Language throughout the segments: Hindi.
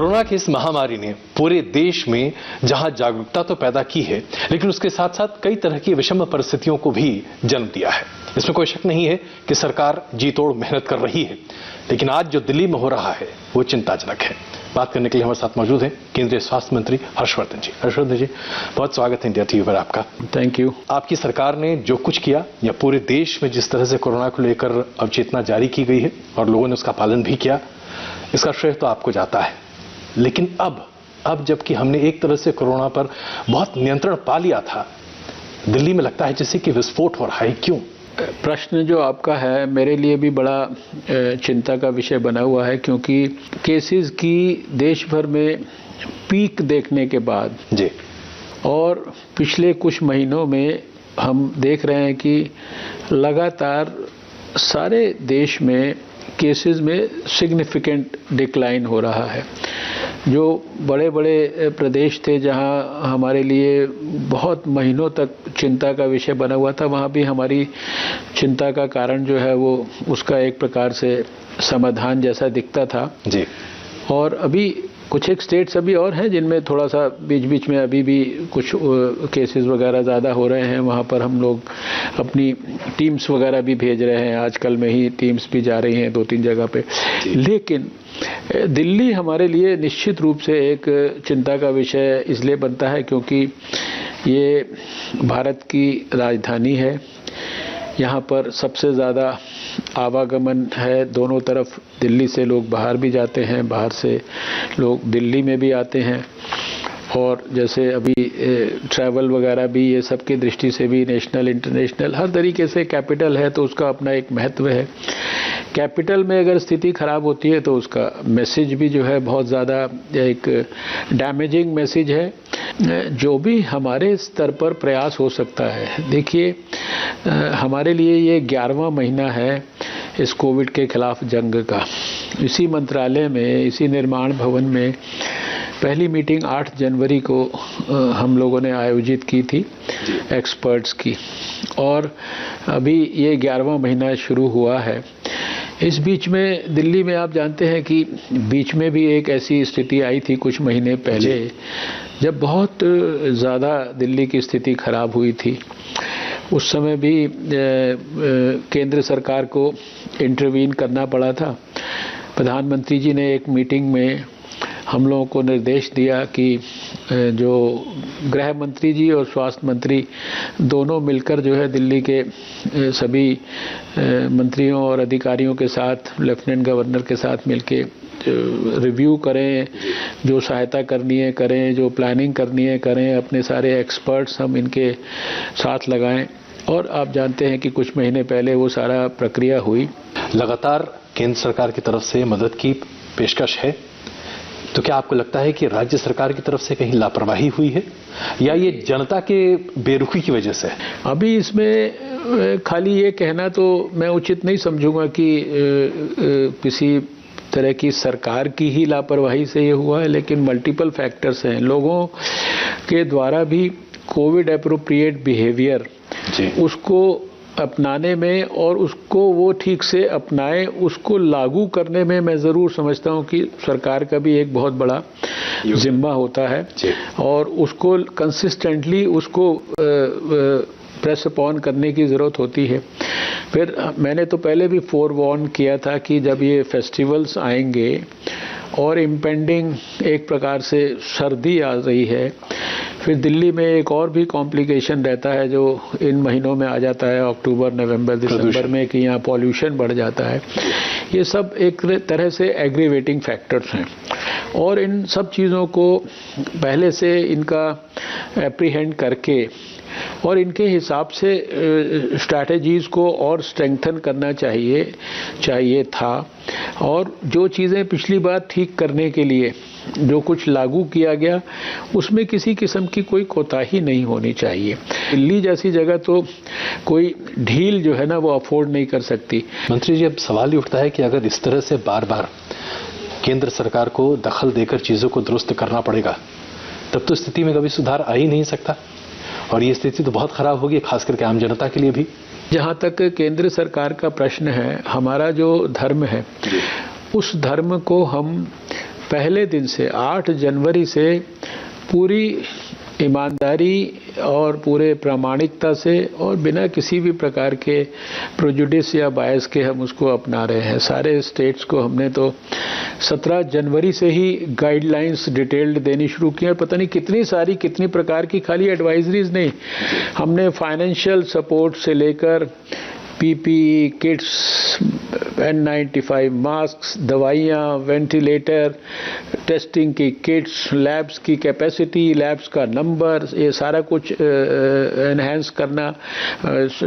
कोरोना की इस महामारी ने पूरे देश में जहां जागरूकता तो पैदा की है, लेकिन उसके साथ साथ कई तरह की विषम परिस्थितियों को भी जन्म दिया है। इसमें कोई शक नहीं है कि सरकार जी तोड़ मेहनत कर रही है, लेकिन आज जो दिल्ली में हो रहा है वो चिंताजनक है। बात करने के लिए हमारे साथ मौजूद हैं केंद्रीय स्वास्थ्य मंत्री हर्षवर्धन जी। हर्षवर्धन जी, बहुत स्वागत है इंडिया टीवी पर आपका। Thank you. आपकी सरकार ने जो कुछ किया या पूरे देश में जिस तरह से कोरोना को लेकर अवचेतना जारी की गई है और लोगों ने उसका पालन भी किया, इसका श्रेय तो आपको जाता है। लेकिन अब जबकि हमने एक तरह से कोरोना पर बहुत नियंत्रण पा लिया था, दिल्ली में लगता है जैसे कि विस्फोट हो रहा है। क्यों? प्रश्न जो आपका है मेरे लिए भी बड़ा चिंता का विषय बना हुआ है, क्योंकि केसेस की देश भर में पीक देखने के बाद जी और पिछले कुछ महीनों में हम देख रहे हैं कि लगातार सारे देश में केसेस में सिग्निफिकेंट डिक्लाइन हो रहा है। जो बड़े बड़े प्रदेश थे जहां हमारे लिए बहुत महीनों तक चिंता का विषय बना हुआ था, वहां भी हमारी चिंता का कारण जो है वो उसका एक प्रकार से समाधान जैसा दिखता था जी। और अभी कुछ एक स्टेट्स अभी और हैं जिनमें थोड़ा सा बीच बीच में अभी भी कुछ केसेस वगैरह ज़्यादा हो रहे हैं। वहाँ पर हम लोग अपनी टीम्स वगैरह भी भेज रहे हैं, आजकल में ही टीम्स भी जा रही हैं 2-3 जगह पे। लेकिन दिल्ली हमारे लिए निश्चित रूप से एक चिंता का विषय इसलिए बनता है क्योंकि ये भारत की राजधानी है। यहाँ पर सबसे ज़्यादा आवागमन है दोनों तरफ। दिल्ली से लोग बाहर भी जाते हैं, बाहर से लोग दिल्ली में भी आते हैं। और जैसे अभी ट्रैवल वगैरह भी ये सब की दृष्टि से भी नेशनल इंटरनेशनल हर तरीके से कैपिटल है, तो उसका अपना एक महत्व है। कैपिटल में अगर स्थिति खराब होती है तो उसका मैसेज भी जो है बहुत ज़्यादा एक डैमेजिंग मैसेज है। जो भी हमारे स्तर पर प्रयास हो सकता है, देखिए हमारे लिए ये 11वां महीना है इस कोविड के खिलाफ जंग का। इसी मंत्रालय में, इसी निर्माण भवन में पहली मीटिंग 8 जनवरी को हम लोगों ने आयोजित की थी एक्सपर्ट्स की, और अभी ये 11वां महीना शुरू हुआ है। इस बीच में दिल्ली में आप जानते हैं कि बीच में भी एक ऐसी स्थिति आई थी कुछ महीने पहले जब बहुत ज़्यादा दिल्ली की स्थिति खराब हुई थी। उस समय भी केंद्र सरकार को इंटरवीन करना पड़ा था। प्रधानमंत्री जी ने एक मीटिंग में हम लोगों को निर्देश दिया कि जो गृह मंत्री जी और स्वास्थ्य मंत्री दोनों मिलकर जो है दिल्ली के सभी मंत्रियों और अधिकारियों के साथ, लेफ्टिनेंट गवर्नर के साथ मिलके रिव्यू करें, जो सहायता करनी है करें, जो प्लानिंग करनी है करें, अपने सारे एक्सपर्ट्स हम इनके साथ लगाएं। और आप जानते हैं कि कुछ महीने पहले वो सारा प्रक्रिया हुई। लगातार केंद्र सरकार की तरफ से मदद की पेशकश है, तो क्या आपको लगता है कि राज्य सरकार की तरफ से कहीं लापरवाही हुई है या ये जनता के बेरुखी की वजह से? अभी इसमें खाली ये कहना तो मैं उचित नहीं समझूंगा कि किसी तरह की सरकार की ही लापरवाही से ये हुआ है, लेकिन मल्टीपल फैक्टर्स हैं। लोगों के द्वारा भी कोविड एप्रोप्रिएट बिहेवियर उसको अपनाने में और उसको वो ठीक से अपनाए, उसको लागू करने में मैं ज़रूर समझता हूँ कि सरकार का भी एक बहुत बड़ा जिम्मा होता है और उसको कंसिस्टेंटली उसको प्रेस अपॉन करने की ज़रूरत होती है। फिर मैंने तो पहले भी फोरवॉर्न किया था कि जब ये फेस्टिवल्स आएंगे और इम्पेंडिंग एक प्रकार से सर्दी आ रही है, फिर दिल्ली में एक और भी कॉम्प्लिकेशन रहता है जो इन महीनों में आ जाता है, अक्टूबर, नवंबर, दिसंबर में, कि यहाँ पॉल्यूशन बढ़ जाता है। ये सब एक तरह से एग्रीवेटिंग फैक्टर्स हैं और इन सब चीज़ों को पहले से इनका एप्रीहेंड करके और इनके हिसाब से स्ट्रैटेजीज़ को और स्ट्रेंथन करना चाहिए था। और जो चीज़ें पिछली बार ठीक करने के लिए जो कुछ लागू किया गया उसमें किसी किस्म की कोई कोताही नहीं होनी चाहिए। दिल्ली जैसी जगह तो कोई ढील जो है ना वो अफोर्ड नहीं कर सकती। मंत्री जी, अब सवाल ही उठता है कि अगर इस तरह से बार बार केंद्र सरकार को दखल देकर चीज़ों को दुरुस्त करना पड़ेगा, तब तो स्थिति में कभी सुधार आ ही नहीं सकता और ये स्थिति तो बहुत खराब होगी, खास करके आम जनता के लिए भी। जहाँ तक केंद्र सरकार का प्रश्न है, हमारा जो धर्म है उस धर्म को हम पहले दिन से 8 जनवरी से पूरी ईमानदारी और पूरे प्रामाणिकता से और बिना किसी भी प्रकार के प्रेजुडिस या बायस के हम उसको अपना रहे हैं। सारे स्टेट्स को हमने तो 17 जनवरी से ही गाइडलाइंस डिटेल्ड देनी शुरू की है। पता नहीं कितनी प्रकार की, खाली एडवाइजरीज नहीं, हमने फाइनेंशियल सपोर्ट से लेकर पीपीई किट्स, N95 मास्क, दवाइयाँ, वेंटिलेटर, टेस्टिंग की किट्स, लैब्स की कैपेसिटी, लैब्स का नंबर, ये सारा कुछ एनहेंस करना,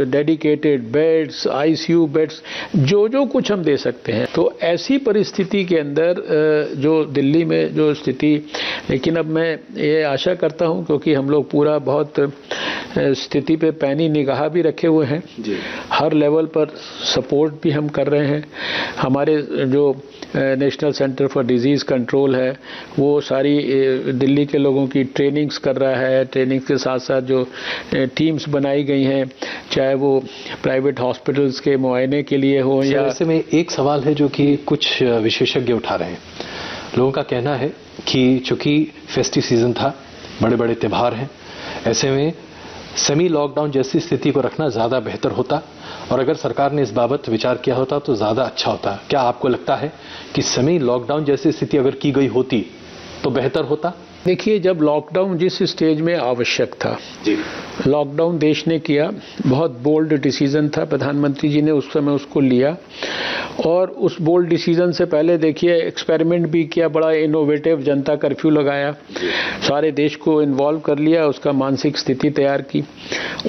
डेडिकेटेड बेड्स, आईसीयू बेड्स, जो कुछ हम दे सकते हैं। तो ऐसी परिस्थिति के अंदर जो दिल्ली में जो स्थिति, लेकिन अब मैं ये आशा करता हूँ, क्योंकि हम लोग पूरा बहुत स्थिति पे पैनी निगाह भी रखे हुए हैं, हर लेवल पर सपोर्ट भी हम कर रहे हैं। हमारे जो national centre for disease control है वो सारी दिल्ली के लोगों की ट्रेनिंग्स कर रहा है। ट्रेनिंग्स के साथ साथ जो टीम्स बनाई गई हैं, चाहे वो प्राइवेट हॉस्पिटल्स के मुआयने के लिए हो या ऐसे में एक सवाल है जो कि कुछ विशेषज्ञ उठा रहे हैं। लोगों का कहना है कि चूंकि फेस्टिव सीजन था, बड़े बड़े त्योहार हैं, ऐसे में सेमी लॉकडाउन जैसी स्थिति को रखना ज्यादा बेहतर होता और अगर सरकार ने इस बाबत विचार किया होता तो ज्यादा अच्छा होता। क्या आपको लगता है कि सेमी लॉकडाउन जैसी स्थिति अगर की गई होती तो बेहतर होता? देखिए, जब लॉकडाउन जिस स्टेज में आवश्यक था, लॉकडाउन देश ने किया, बहुत बोल्ड डिसीजन था, प्रधानमंत्री जी ने उस समय उसको लिया और उस बोल्ड डिसीजन से पहले देखिए एक्सपेरिमेंट भी किया, बड़ा इनोवेटिव जनता कर्फ्यू लगाया, सारे देश को इन्वॉल्व कर लिया, उसका मानसिक स्थिति तैयार की।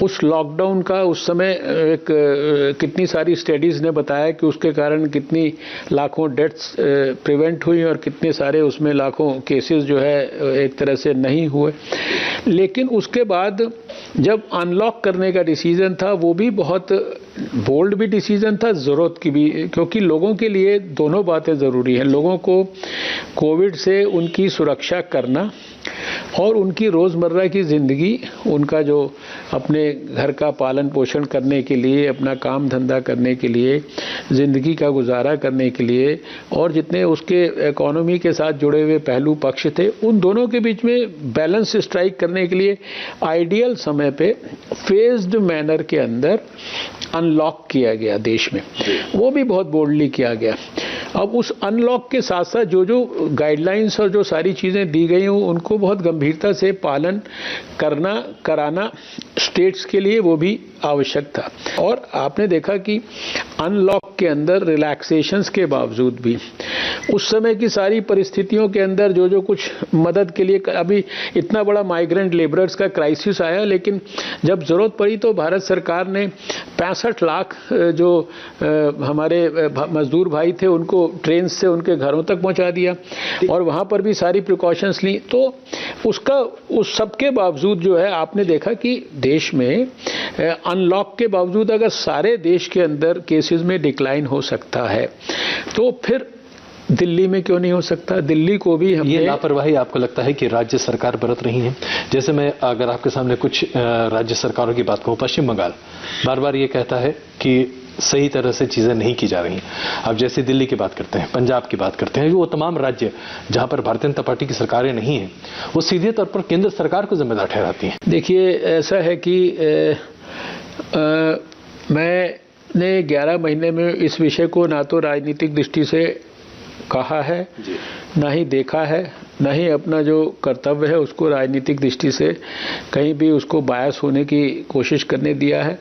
उस लॉकडाउन का उस समय कितनी सारी स्टडीज़ ने बताया कि उसके कारण कितनी लाखों डेथ्स प्रिवेंट हुई और कितने सारे उसमें लाखों केसेस जो है एक तरह से नहीं हुए। लेकिन उसके बाद जब अनलॉक करने का डिसीजन था, वो भी बहुत बोल्ड भी डिसीजन था, ज़रूरत की भी, क्योंकि लोगों के लिए दोनों बातें ज़रूरी हैं। लोगों को कोविड से उनकी सुरक्षा करना और उनकी रोज़मर्रा की ज़िंदगी, उनका जो अपने घर का पालन पोषण करने के लिए, अपना काम धंधा करने के लिए, ज़िंदगी का गुजारा करने के लिए और जितने उसके इकोनॉमी के साथ जुड़े हुए पहलू पक्ष थे, उन दोनों के बीच में बैलेंस स्ट्राइक करने के लिए आइडियल समय पे फेज्ड मैनर के अंदर अनलॉक किया गया देश में। वो भी बहुत बोल्डली किया गया। अब उस अनलॉक के साथ साथ जो गाइडलाइंस और जो सारी चीज़ें दी गई हों, उनको बहुत गंभीरता से पालन कराना स्टेट्स के लिए वो भी आवश्यक था। और आपने देखा कि अनलॉक के अंदर रिलैक्सेशंस के बावजूद भी उस समय की सारी परिस्थितियों के अंदर जो कुछ मदद के लिए, अभी इतना बड़ा माइग्रेंट लेबरर्स का क्राइसिस आया, लेकिन जब ज़रूरत पड़ी तो भारत सरकार ने 65 लाख जो हमारे मजदूर भाई थे उनको ट्रेन से उनके घरों तक पहुंचा दिया और वहां पर भी सारी प्रिकॉशंस ली। तो उस सब के बावजूद जो है आपने देखा कि देश में अनलॉक के बावजूद अगर सारे देश के अंदर केसेस में डिक्लाइन हो सकता है तो फिर दिल्ली में क्यों नहीं हो सकता? दिल्ली को भी हमने, ये लापरवाही आपको लगता है कि राज्य सरकार बरत रही है? जैसे मैं अगर आपके सामने कुछ राज्य सरकारों की बात कहूं, पश्चिम बंगाल बार बार ये कहता है कि सही तरह से चीजें नहीं की जा रही। अब जैसे दिल्ली की बात करते हैं, पंजाब की बात करते हैं, वो तमाम राज्य जहां पर भारतीय जनता पार्टी की सरकारें नहीं हैं, वो सीधे तौर पर केंद्र सरकार को जिम्मेदार ठहराती हैं। देखिए, ऐसा है कि मैंने 11 महीने में इस विषय को ना तो राजनीतिक दृष्टि से कहा है, ना ही देखा है, ना ही अपना जो कर्तव्य है उसको राजनीतिक दृष्टि से कहीं भी उसको बायस होने की कोशिश करने दिया है।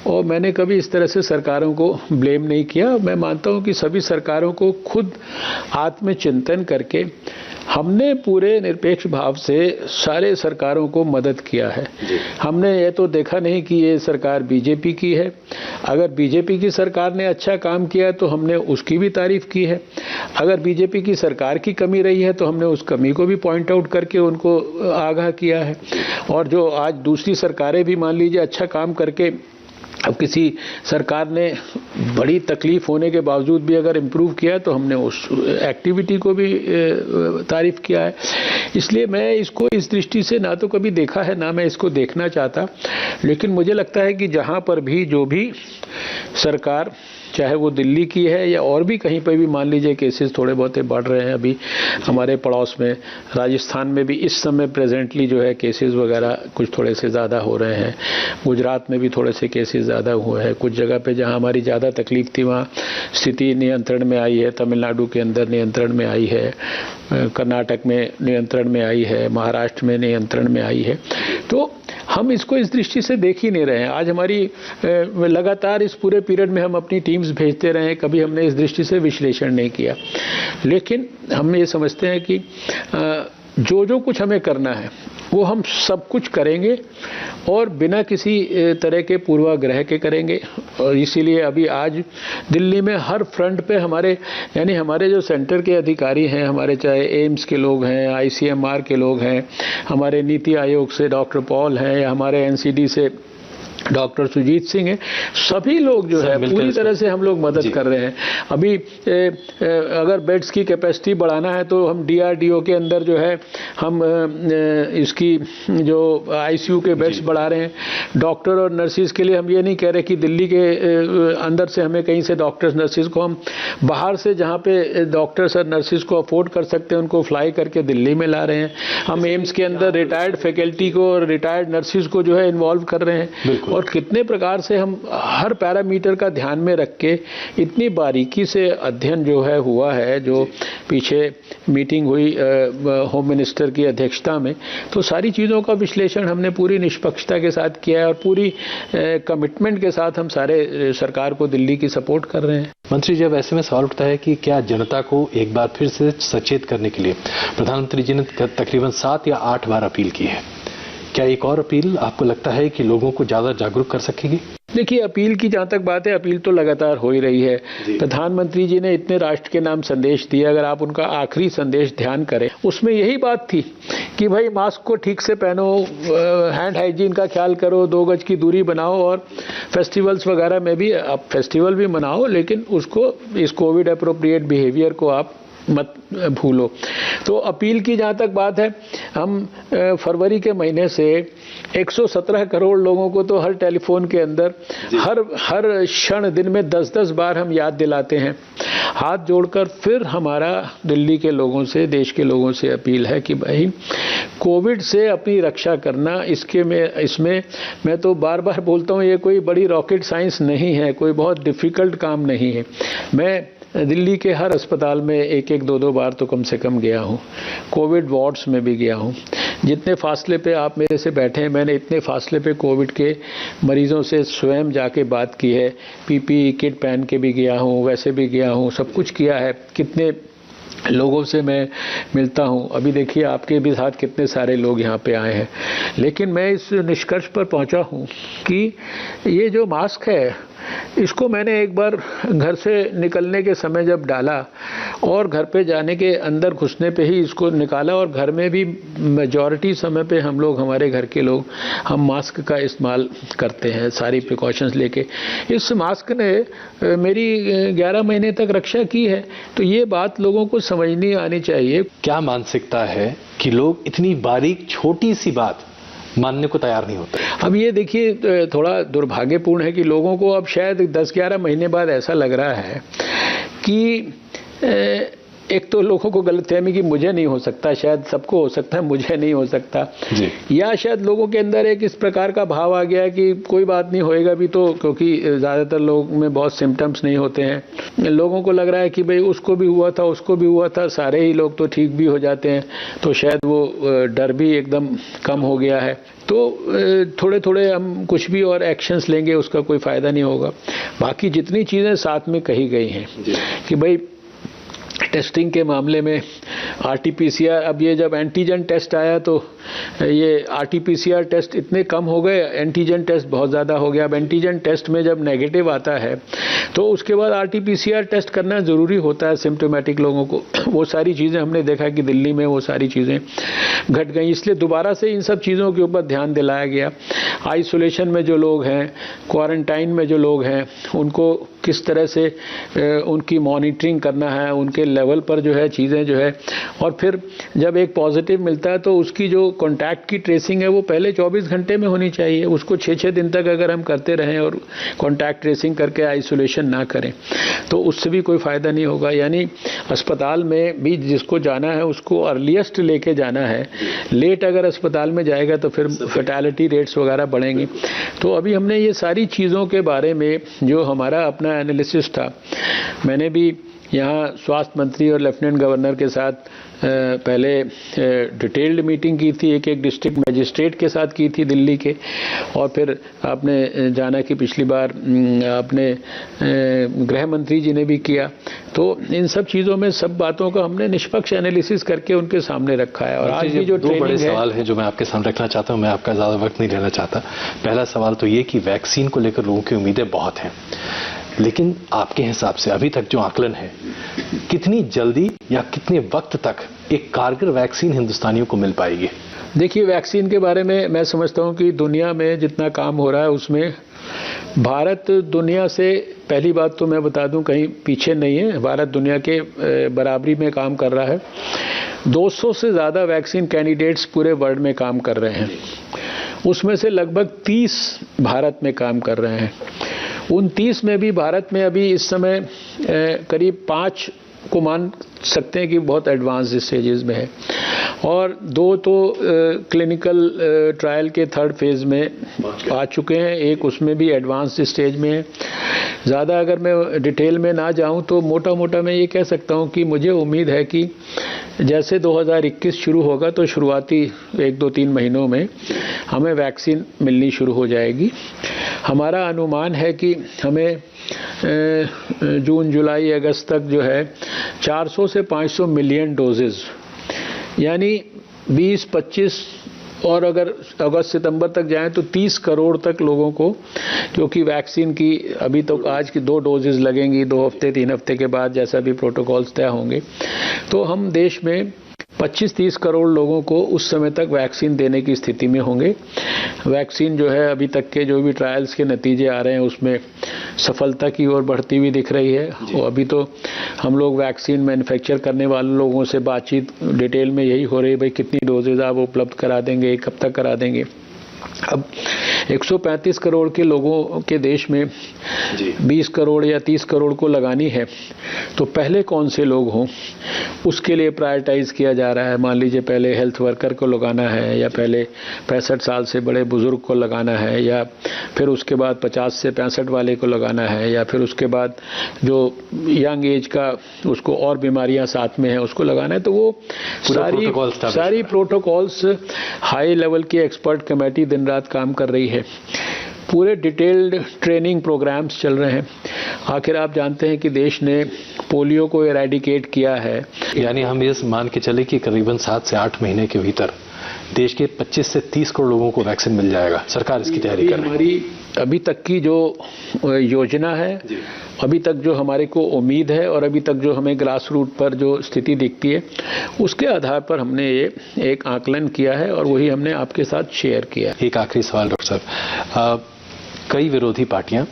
और मैंने कभी इस तरह से सरकारों को ब्लेम नहीं किया। मैं मानता हूं कि सभी सरकारों को खुद आत्मचिंतन करके हमने पूरे निरपेक्ष भाव से सारे सरकारों को मदद किया है। हमने ये तो देखा नहीं कि ये सरकार बीजेपी की है। अगर बीजेपी की सरकार ने अच्छा काम किया तो हमने उसकी भी तारीफ की है। अगर बीजेपी की सरकार की कमी रही है तो हमने उस कमी को भी पॉइंट आउट करके उनको आगाह किया है। और जो आज दूसरी सरकारें भी मान लीजिए अच्छा काम करके, अब किसी सरकार ने बड़ी तकलीफ होने के बावजूद भी अगर इम्प्रूव किया तो हमने उस एक्टिविटी को भी तारीफ किया है। इसलिए मैं इसको इस दृष्टि से ना तो कभी देखा है, ना मैं इसको देखना चाहता। लेकिन मुझे लगता है कि जहां पर भी जो भी सरकार चाहे वो दिल्ली की है या और भी कहीं पे भी मान लीजिए केसेस थोड़े बहुत बढ़ रहे हैं। अभी हमारे पड़ोस में राजस्थान में भी इस समय प्रेजेंटली जो है केसेस वगैरह कुछ थोड़े से ज़्यादा हो रहे हैं। गुजरात में भी थोड़े से केसेस ज़्यादा हुए हैं। कुछ जगह पे जहां हमारी ज़्यादा तकलीफ थी वहाँ स्थिति नियंत्रण में आई है। तमिलनाडु के अंदर नियंत्रण में आई है, कर्नाटक में नियंत्रण में आई है, महाराष्ट्र में नियंत्रण में आई है। तो हम इसको इस दृष्टि से देख ही नहीं रहे हैं। आज हमारी लगातार इस पूरे पीरियड में हम अपनी टीम्स भेजते रहे हैं, कभी हमने इस दृष्टि से विश्लेषण नहीं किया। लेकिन हम ये समझते हैं कि जो कुछ हमें करना है वो हम सब कुछ करेंगे और बिना किसी तरह के पूर्वाग्रह के करेंगे। और इसीलिए अभी आज दिल्ली में हर फ्रंट पे हमारे जो सेंटर के अधिकारी हैं, हमारे चाहे एम्स के लोग हैं, ICMR के लोग हैं, हमारे नीति आयोग से डॉक्टर पॉल हैं या हमारे NCD से डॉक्टर सुजीत सिंह है, सभी लोग जो है पूरी तरह से हम लोग मदद कर रहे हैं। अभी अगर बेड्स की कैपेसिटी बढ़ाना है तो हम DRDO के अंदर जो है हम इसकी जो ICU के बेड्स बढ़ा रहे हैं। डॉक्टर और नर्सिस के लिए हम ये नहीं कह रहे कि दिल्ली के अंदर से हमें कहीं से डॉक्टर्स नर्सिस को, हम बाहर से जहाँ पे डॉक्टर्स और नर्सिस को अफोर्ड कर सकते हैं उनको फ्लाई करके दिल्ली में ला रहे हैं। हम एम्स के अंदर रिटायर्ड फैकल्टी को और रिटायर्ड नर्सिस को जो है इन्वॉल्व कर रहे हैं। और कितने प्रकार से हम हर पैरामीटर का ध्यान में रख के इतनी बारीकी से अध्ययन जो है हुआ है, जो पीछे मीटिंग हुई होम मिनिस्टर की अध्यक्षता में, तो सारी चीज़ों का विश्लेषण हमने पूरी निष्पक्षता के साथ किया है और पूरी कमिटमेंट के साथ हम सारे सरकार को दिल्ली की सपोर्ट कर रहे हैं। मंत्री, जब ऐसे में सवाल उठता है कि क्या जनता को एक बार फिर से सचेत करने के लिए प्रधानमंत्री जी ने तकरीबन 7 या 8 बार अपील की है, क्या एक और अपील आपको लगता है कि लोगों को ज्यादा जागरूक कर सकेगी? देखिए, अपील की जहाँ तक बात है, अपील तो लगातार हो ही रही है। प्रधानमंत्री जी ने इतने राष्ट्र के नाम संदेश दिए, अगर आप उनका आखिरी संदेश ध्यान करें उसमें यही बात थी कि भाई मास्क को ठीक से पहनो, हैंड हाइजीन का ख्याल करो, 2 गज की दूरी बनाओ और फेस्टिवल्स वगैरह में भी आप फेस्टिवल भी मनाओ, लेकिन उसको इस कोविड अप्रोप्रिएट बिहेवियर को आप मत भूलो। तो अपील की जहाँ तक बात है, हम फरवरी के महीने से 117 करोड़ लोगों को तो हर टेलीफोन के अंदर हर क्षण दिन में 10-10 बार हम याद दिलाते हैं, हाथ जोड़कर। फिर हमारा दिल्ली के लोगों से, देश के लोगों से अपील है कि भाई कोविड से अपनी रक्षा करना, इसमें मैं तो बार बार बोलता हूँ, ये कोई बड़ी रॉकेट साइंस नहीं है, कोई बहुत डिफिकल्ट काम नहीं है। मैं दिल्ली के हर अस्पताल में 1-1, 2-2 बार तो कम से कम गया हूँ। कोविड वार्ड्स में भी गया हूँ। जितने फासले पे आप मेरे से बैठे हैं, मैंने इतने फासले पे कोविड के मरीजों से स्वयं जाके बात की है। PPE किट पहन के भी गया हूँ, वैसे भी गया हूँ, सब कुछ किया है। कितने लोगों से मैं मिलता हूँ। अभी देखिए आपके भी साथ कितने सारे लोग यहाँ पे आए हैं। लेकिन मैं इस निष्कर्ष पर पहुँचा हूँ कि ये जो मास्क है, इसको मैंने एक बार घर से निकलने के समय जब डाला और घर पे जाने के अंदर घुसने पे ही इसको निकाला, और घर में भी मेजॉरिटी समय पे हम लोग, हमारे घर के लोग, हम मास्क का इस्तेमाल करते हैं सारी प्रिकॉशंस लेके। इस मास्क ने मेरी 11 महीने तक रक्षा की है। तो ये बात लोगों को समझनी आनी चाहिए। क्या मानसिकता है कि लोग इतनी बारीक छोटी सी बात मानने को तैयार नहीं होते? अब ये देखिए, थोड़ा दुर्भाग्यपूर्ण है कि लोगों को अब शायद 10-11 महीने बाद ऐसा लग रहा है कि एक तो लोगों को गलतफहमी कि मुझे नहीं हो सकता, शायद सबको हो सकता है, मुझे नहीं हो सकता जी। या शायद लोगों के अंदर एक इस प्रकार का भाव आ गया कि कोई बात नहीं, होएगा भी तो, क्योंकि ज़्यादातर लोगों में बहुत सिम्टम्स नहीं होते हैं। लोगों को लग रहा है कि भाई उसको भी हुआ था, उसको भी हुआ था, सारे ही लोग तो ठीक भी हो जाते हैं, तो शायद वो डर भी एकदम कम हो गया है। तो थोड़े थोड़े हम कुछ भी और एक्शंस लेंगे, उसका कोई फ़ायदा नहीं होगा। बाकी जितनी चीज़ें साथ में कही गई हैं कि भाई टेस्टिंग के मामले में RT-PCR, अब ये जब एंटीजन टेस्ट आया तो ये RT-PCR टेस्ट इतने कम हो गए, एंटीजन टेस्ट बहुत ज़्यादा हो गया। अब एंटीजन टेस्ट में जब नेगेटिव आता है तो उसके बाद RT-PCR टेस्ट करना ज़रूरी होता है सिम्टोमेटिक लोगों को। वो सारी चीज़ें हमने देखा कि दिल्ली में वो सारी चीज़ें घट गई, इसलिए दोबारा से इन सब चीज़ों के ऊपर ध्यान दिलाया गया। आइसोलेशन में जो लोग हैं, क्वारंटाइन में जो लोग हैं, उनको किस तरह से उनकी मॉनिटरिंग करना है, उनके लेवल पर जो है चीज़ें जो है, और फिर जब एक पॉजिटिव मिलता है तो उसकी जो कॉन्टैक्ट की ट्रेसिंग है वो पहले 24 घंटे में होनी चाहिए। उसको 6-6 दिन तक अगर हम करते रहें और कॉन्टैक्ट ट्रेसिंग करके आइसोलेशन ना करें तो उससे भी कोई फ़ायदा नहीं होगा। यानी अस्पताल में भी जिसको जाना है उसको अर्लीस्ट लेके जाना है। लेट अगर अस्पताल में जाएगा तो फिर फैटेलिटी रेट्स वगैरह बढ़ेंगी। तो अभी हमने ये सारी चीज़ों के बारे में जो हमारा अपना एनालिसिस था, मैंने भी यहाँ स्वास्थ्य मंत्री और लेफ्टिनेंट गवर्नर के साथ पहले डिटेल्ड मीटिंग की थी, एक डिस्ट्रिक्ट मजिस्ट्रेट के साथ की थी दिल्ली के, और फिर आपने जाना कि पिछली बार अपने गृह मंत्री जी ने भी किया। तो इन सब चीज़ों में सब बातों का हमने निष्पक्ष एनालिसिस करके उनके सामने रखा है। और आज भी जो दो बड़े सवाल है जो मैं आपके सामने रखना चाहता हूं, मैं आपका ज़्यादा वक्त नहीं लेना चाहता। पहला सवाल तो ये कि वैक्सीन को लेकर लोगों की उम्मीदें बहुत हैं, लेकिन आपके हिसाब से अभी तक जो आकलन है, कितनी जल्दी या कितने वक्त तक एक कारगर वैक्सीन हिंदुस्तानियों को मिल पाएगी? देखिए, वैक्सीन के बारे में मैं समझता हूं कि दुनिया में जितना काम हो रहा है उसमें भारत दुनिया से, पहली बात तो मैं बता दूं, कहीं पीछे नहीं है। भारत दुनिया के बराबरी में काम कर रहा है। 200 से ज़्यादा वैक्सीन कैंडिडेट्स पूरे वर्ल्ड में काम कर रहे हैं, उसमें से लगभग 30 भारत में काम कर रहे हैं। उन 30 में भी भारत में अभी इस समय करीब 5 को मान सकते हैं कि बहुत एडवांस स्टेजेस में है, और 2 तो क्लिनिकल ट्रायल के 3rd फेज में आ चुके हैं, एक उसमें भी एडवांस स्टेज में है। ज़्यादा अगर मैं डिटेल में ना जाऊं तो मोटा मोटा मैं ये कह सकता हूं कि मुझे उम्मीद है कि जैसे 2021 शुरू होगा तो शुरुआती 1-2-3 महीनों में हमें वैक्सीन मिलनी शुरू हो जाएगी। हमारा अनुमान है कि हमें जून, जुलाई, अगस्त तक जो है 400 से 500 मिलियन डोजेज, यानी 20-25 और अगर अगस्त सितंबर तक जाएं तो 30 करोड़ तक लोगों को, क्योंकि वैक्सीन की अभी तो आज की 2 डोजेज लगेंगी 2 हफ्ते 3 हफ्ते के बाद, जैसा भी प्रोटोकॉल्स तय होंगे, तो हम देश में 25-30 करोड़ लोगों को उस समय तक वैक्सीन देने की स्थिति में होंगे। वैक्सीन जो है अभी तक के जो भी ट्रायल्स के नतीजे आ रहे हैं उसमें सफलता की ओर बढ़ती हुई दिख रही है। और अभी तो हम लोग वैक्सीन मैन्युफैक्चर करने वाले लोगों से बातचीत डिटेल में यही हो रही है, भाई कितनी डोजेज आप उपलब्ध करा देंगे, कब तक करा देंगे। अब 135 करोड़ के लोगों के देश में 20 करोड़ या 30 करोड़ को लगानी है, तो पहले कौन से लोग हों उसके लिए प्रायोरिटाइज किया जा रहा है। मान लीजिए पहले हेल्थ वर्कर को लगाना है, या पहले 65 साल से बड़े बुजुर्ग को लगाना है, या फिर उसके बाद 50 से 65 वाले को लगाना है, या फिर उसके बाद जो यंग एज का उसको और बीमारियां साथ में है उसको लगाना है। तो वो सारी प्रोटोकॉल्स हाई लेवल की एक्सपर्ट कमेटी दिन रात काम कर रही है। पूरे डिटेल्ड ट्रेनिंग प्रोग्राम्स चल रहे हैं। आखिर आप जानते हैं कि देश ने पोलियो को एरेडिकेट किया है, यानी हम ये मान के चले कि करीबन 7 से 8 महीने के भीतर देश के 25 से 30 करोड़ लोगों को वैक्सीन मिल जाएगा। सरकार इसकी तैयारी कर रही है। हमारी अभी तक की जो योजना है, अभी तक जो हमारे को उम्मीद है, और अभी तक जो हमें ग्रास रूट पर जो स्थिति दिखती है, उसके आधार पर हमने ये एक आकलन किया है और वही हमने आपके साथ शेयर किया है। एक आखिरी सवाल डॉक्टर साहब, कई विरोधी पार्टियां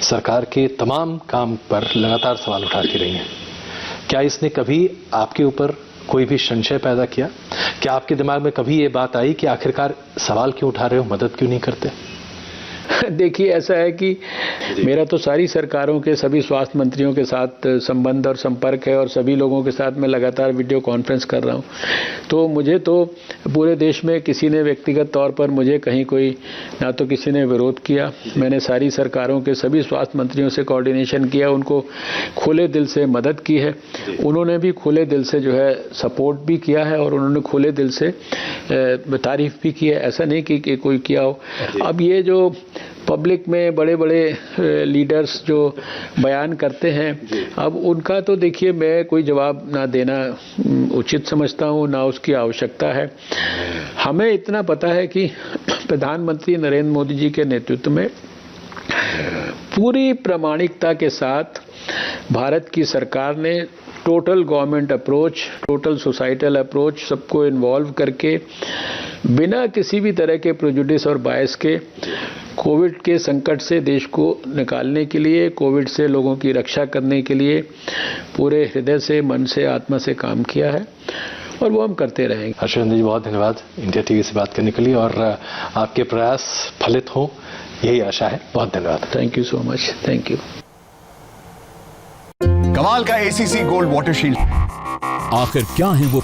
सरकार के तमाम काम पर लगातार सवाल उठाती रही हैं। क्या इसने कभी आपके ऊपर कोई भी संशय पैदा किया? क्या आपके दिमाग में कभी ये बात आई कि आखिरकार सवाल क्यों उठा रहे हो, मदद क्यों नहीं करते? देखिए, ऐसा है कि मेरा तो सारी सरकारों के सभी स्वास्थ्य मंत्रियों के साथ संबंध और संपर्क है, और सभी लोगों के साथ मैं लगातार वीडियो कॉन्फ्रेंस कर रहा हूं। तो मुझे तो पूरे देश में किसी ने व्यक्तिगत तौर पर मुझे कहीं कोई ना तो किसी ने विरोध किया। मैंने सारी सरकारों के सभी स्वास्थ्य मंत्रियों से कोऑर्डिनेशन किया, उनको खुले दिल से मदद की है। उन्होंने भी खुले दिल से जो है सपोर्ट भी किया है, और उन्होंने खुले दिल से तारीफ भी की है। ऐसा नहीं कि कोई किया हो। अब ये जो पब्लिक में बड़े बड़े लीडर्स जो बयान करते हैं, अब उनका तो देखिए मैं कोई जवाब ना देना उचित समझता हूं, ना उसकी आवश्यकता है। हमें इतना पता है कि प्रधानमंत्री नरेंद्र मोदी जी के नेतृत्व में पूरी प्रामाणिकता के साथ भारत की सरकार ने total government approach, total societal approach, सबको इन्वॉल्व करके बिना किसी भी तरह के प्रेजुडिस और बायस के कोविड के संकट से देश को निकालने के लिए, कोविड से लोगों की रक्षा करने के लिए पूरे हृदय से, मन से, आत्मा से काम किया है और वो हम करते रहेंगे। हर्षवर्धन जी, बहुत धन्यवाद इंडिया टीवी से बात करने के लिए और आपके प्रयास फलित हो यही आशा है। बहुत धन्यवाद। Thank you so much. Thank you. कमाल का एसीसी गोल्ड वाटर शील्ड। आखिर क्या है वो